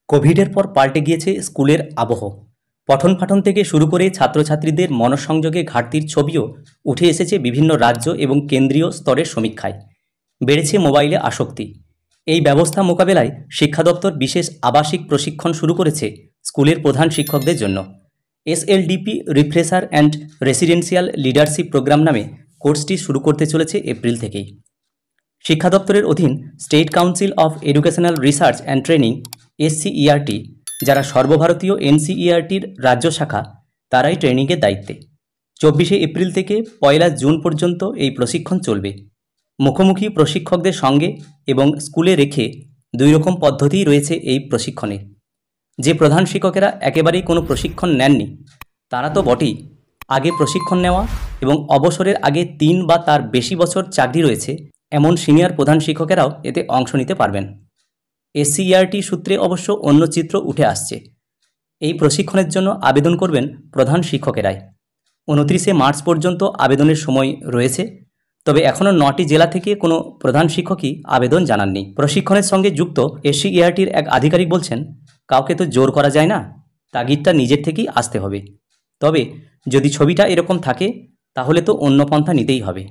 কোভিডের পর পাল্টে গিয়েছে স্কুলের আবহ। পঠন পাঠন থেকে শুরু করে ছাত্রছাত্রীদের মনঃসংযোগে ঘাটতির ছবিও উঠে এসেছে বিভিন্ন রাজ্য এবং কেন্দ্রীয় স্তরের সমীক্ষায়। বেড়েছে মোবাইলে আসক্তি। এই ব্যবস্থা মোকাবেলায় শিক্ষা দপ্তর বিশেষ আবাসিক প্রশিক্ষণ শুরু করেছে স্কুলের প্রধান শিক্ষকদের জন্য। SLDP refresher and residential leadership programme নামে কোর্সটি শুরু করতে চলেছে এপ্রিল থেকেই। শিক্ষা দপ্তরের অধীন state council of educational research and training SCERT, যারা সর্বভারতীয় এনসিইআরটির রাজ্য শাখা, তারাই ট্রেনিংয়ের দায়িত্বে। 24শে এপ্রিল থেকে 1 জুন পর্যন্ত এই প্রশিক্ষণ চলবে। মুখোমুখি প্রশিক্ষকদের সঙ্গে এবং স্কুলে রেখে 2 রকম পদ্ধতিই রয়েছে এই প্রশিক্ষণে। যে প্রধান শিক্ষকেরা একেবারেই কোনো প্রশিক্ষণ নেননি তারা তো বটেই, আগে প্রশিক্ষণ নেওয়া এবং অবসরের আগে 3 বা তার বেশি বছর চাকরি রয়েছে এমন সিনিয়র প্রধান শিক্ষকেরাও এতে অংশ নিতে পারবেন। এসসিইআরটি সূত্রে অবশ্য অন্য চিত্র উঠে আসছে। এই প্রশিক্ষণের জন্য আবেদন করবেন প্রধান শিক্ষকেরাই। 29শে মার্চ পর্যন্ত আবেদনের সময় রয়েছে, তবে এখনও 9টি জেলা থেকে কোনো প্রধান শিক্ষকই আবেদন জানাননি। প্রশিক্ষণের সঙ্গে যুক্ত এসসিইআরটির এক আধিকারিক বলছেন, কাউকে তো জোর করা যায় না, তাগিদটা নিজের থেকেই আসতে হবে। তবে যদি ছবিটা এরকম থাকে তাহলে তো অন্য পন্থা নিতেই হবে।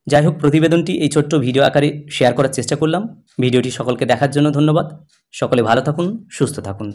যাই হোক, প্রতিবেদনটি এই ছোট্ট ভিডিও আকারে শেয়ার করার চেষ্টা করলাম। ভিডিওটি সকলকে দেখার জন্য ধন্যবাদ। সকলে ভালো থাকুন, সুস্থ থাকুন।